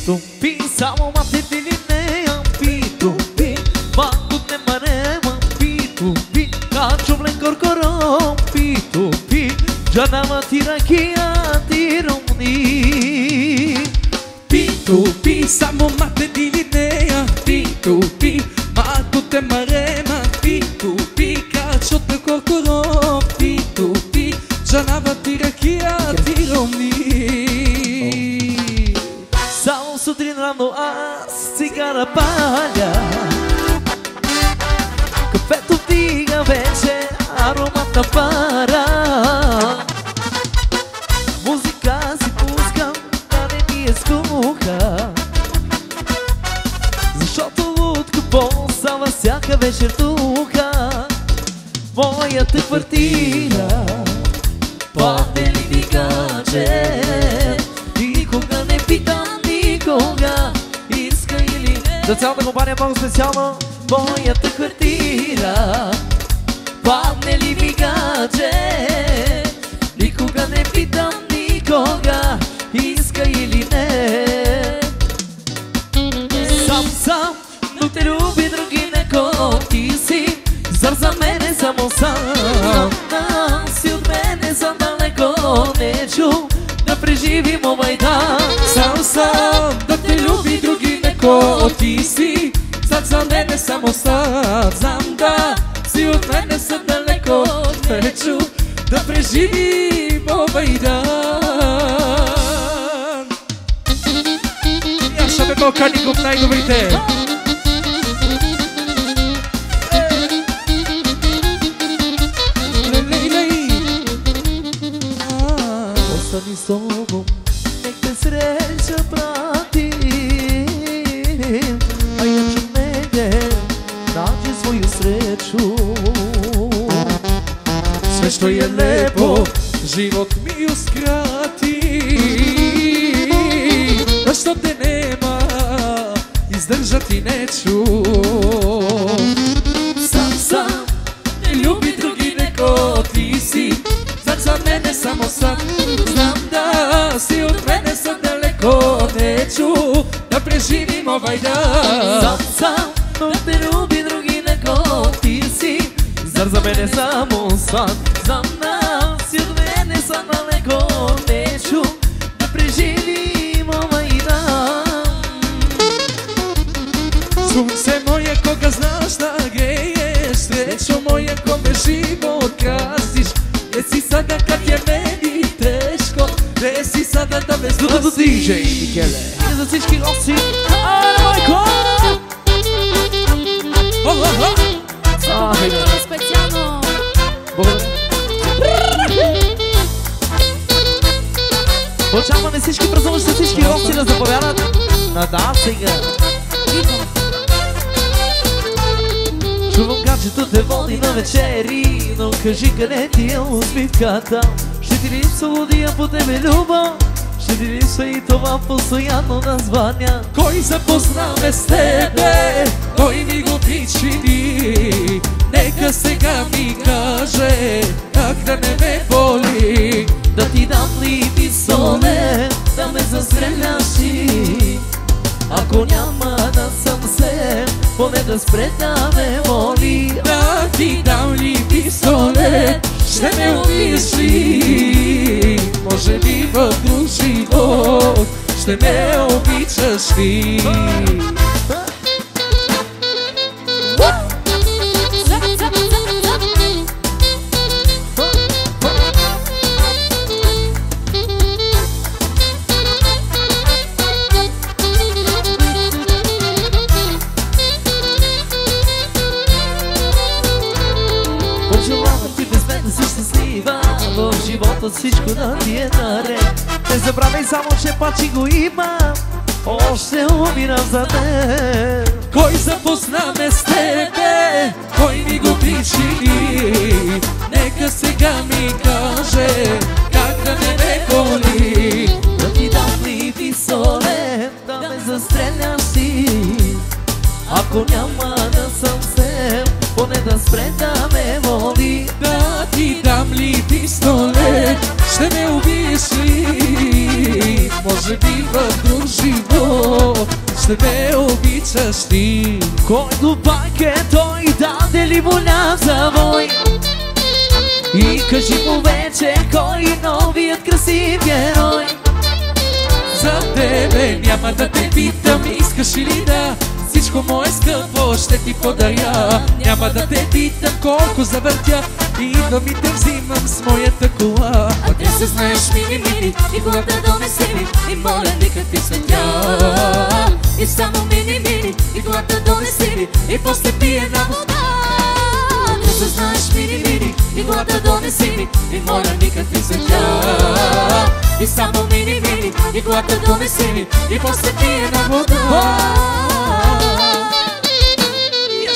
P2P, samo mate dilinea P2P, bandul ne marema P2P, cacio blen corcorom P2P, gianama tirakia tiromni P2P, samo mate dilinea P2P, bandul ne marema P2P, cacio blen corcorom P2P, gianama tirakia tiromni. Samo sutrин rano аз цигара паля, кафето вдига вече ароматна пара. Музика си пускам, да не ми е скука, защото лудка по-става всяка вечер тука. Моята квартира падне ли ми каже, никога не питам никога иска или не. За цялата компания много специално моята квартира падне ли ми гадже, никога не питам никога иска или не. Сам, но те люби други неко ти си, зар за мене само сам. Си от мене за далеко не чу да преживим овай дан. Сам, да те люби други неко ти си, зад за мене само сам. Знам да си от мене са далеко, не чу да преживим овай дан. Яша Бебо Каников, най-добрите. Остани с тобом, нек те среща прати, а иначе мене наđi svoju sreću. Sve što je lepo, život mi uskrati, da što te nema, izdržati neću. Sam, ne ljubi drugi neko ti si, zar za mene samo sam. Znam da si od mene sad daleko, neću da preživim ovaj dan. Sam, no te ljubi drugi neko ti si, zar za mene samo sad. Znam da si od mene sad daleko, neću da preživim ovaj dan. Sunce moje koga znaš da greješ, srećo moje kome život krasiš. Gdje si sada kad je meni teško, gdje si sada da me До DJ Микеле и за всички гости. Айде, майко! Специално! Благодаря. Очакваме всички празнуващи, всички гости да заповядат на дансинга. Чувам гаджето те води на вечери, но кажи къде ти е усмивката. Ще ти липсва лудия по тебе любов, ще ти липсва и това постоянно названия. Кой запозна ме с тебе, кой ми го причини? Нека сега ми каже, как да не ме боли. Да ти дам ли пистолет, да ме застреляш ти. Ако няма да съм се, поне да спре да ме моли. Да ти дам ли пистолет, ще ме убиеш ли? Може би в друг живот ще ме обичаш ли? Пожелавам ти без мен да си щастлива, в живота всичко да ти е наред. Не забравяй само, че пачи го има, още умирам за теб. Кой запозна ме с тебе, кой ми го причини? Нека сега ми каже, как да не ме боли. Да ти дам ли пистолет, да ме застреляш ти. Ако няма да съм с теб, поне да спре да ме моли. Да ти дам ли пистолет, ще ме убиеш ли? ти, може би в друг живот ще ме обичаш ти. Който пак е той, даде ли воля за вой? И кажи му вече, кой е новият красив герой? За тебе няма да те питам, искаш ли да всичко мое скъпо ще ти подаря. Няма да те питам колко завъртя, идвам и те взимам с моята кола. А ти се знаеш мини-мини и колата донеси ми, и моля никакви светля. И само мини-мини и колата донеси ми, и после пие на вода. Ти се знаеш мини-мини и колата донеси ми, и моля никакви светля. И само мини-мини и колата донеси ми, и после пие на вода.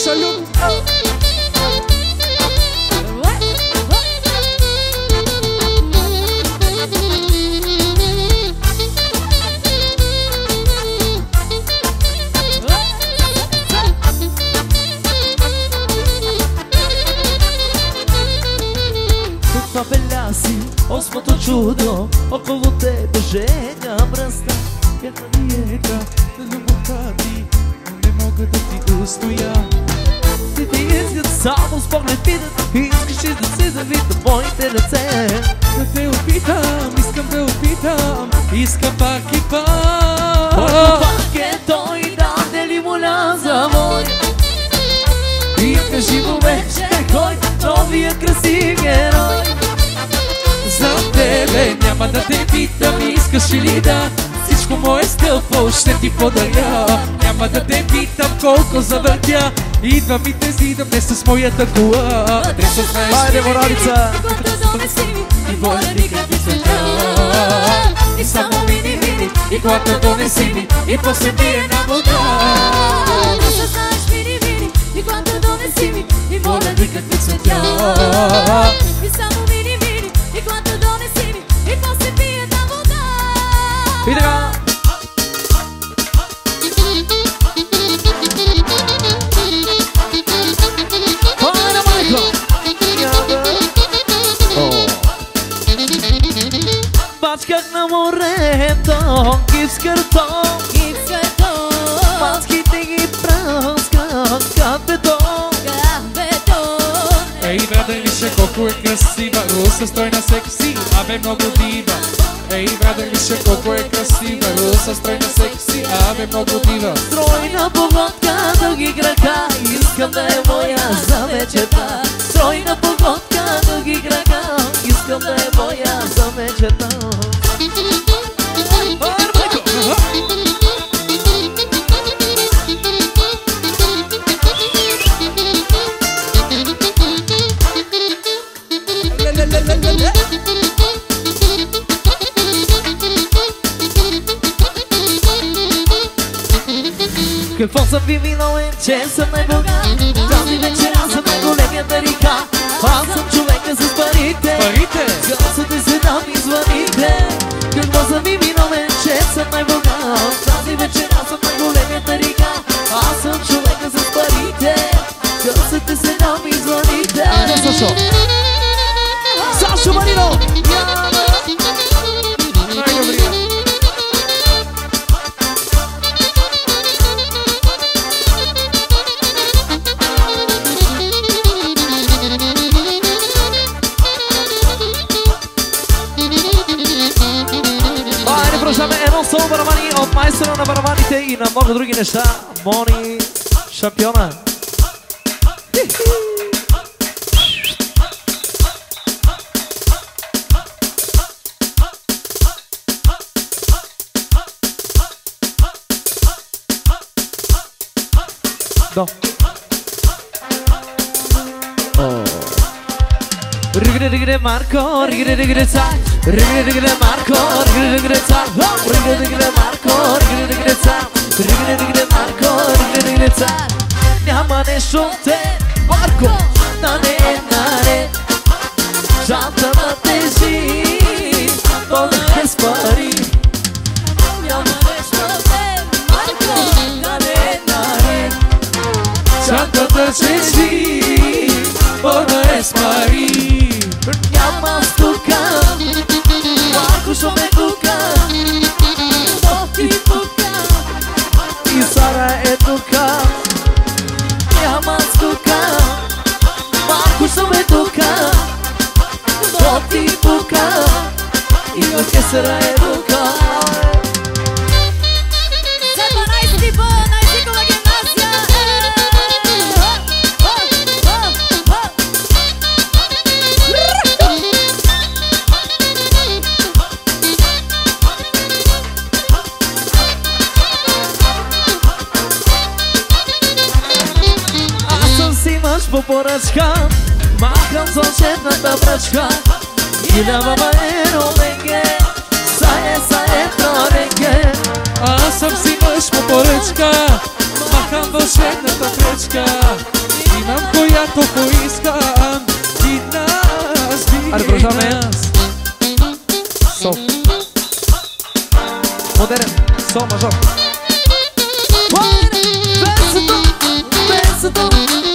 Салют! Това беляси, осмото чудо, около тебе женя бръста. Една диета на любовта ти, но не мога да ти устоя. Ти искат само с поглед питат, искаш ли да си завита моите ръце? Да те опитам, искам да опитам, искам пак и пак. Който пак е той, даде ли воля за вой? И кажи му вече, кой новия красив герой? За тебе няма да те питам, искаш ли да всичко мое скъпо ще ти подаря. Няма да те питам колко завъртя, идвам и те зидам не с моята кола. Адреса знаеш Хайде, Моралица! И колата донеси ми, и моля никакви светля. И само мини-мини и колата донеси ми, и после пие на вода. Ти се знаеш мини-мини и колата донеси ми, и моля никакви светля. И само мини-мини и колата донеси ми, и после пие на вода. И така! Хайде, майко! Бачках на морето, гипс картон, маските ги прасках като бетон. Ей, браделише, колко е красива, руса стройна секси, абе много дива. Ей, браделише, колко е красива, руса стройна секси, абе много дива. Стройна погодка, дълги крака, искам да е моя за вечерта. Стройна погодка, дълги крака, искам да е моя за вечерта. Какво съм ви виновен, че съм най-богат? Тази вечера съм най-големията река. Аз съм човека с парите. Гълсате се да ми звъните. Какво съм ви виновен, че съм най-богат? Тази вечера съм най-големията река. Аз съм човека с парите. Гълсате се да ми звъните. Айде, Сашо! Сашо Маринов! Най-добрия! Едно соло барабани от майстора на барабаните и на много други неща. Мони шампиона. До. Rigre Marco, rigre car, rigre Marco, rigre car, rigre Marco, rigre car, rigre Marco, rigre car. Няма нещо те, Марко, да не наре. Шанта да тежи, пълна с пари. Няма нещо те, Марко, да не наре. Шанта да тежи, пълна с пари. Няма стука, Марко шо ме тука. по поръчка, махам с очетната пръчка и давам аероленге, сае троленге. Аз съм си мъж по поръчка, махам вълшебната пръчка, имам която поискам и нас би Аре, продължаваме. Сол. Модерен, сол мажор. Весето, весето.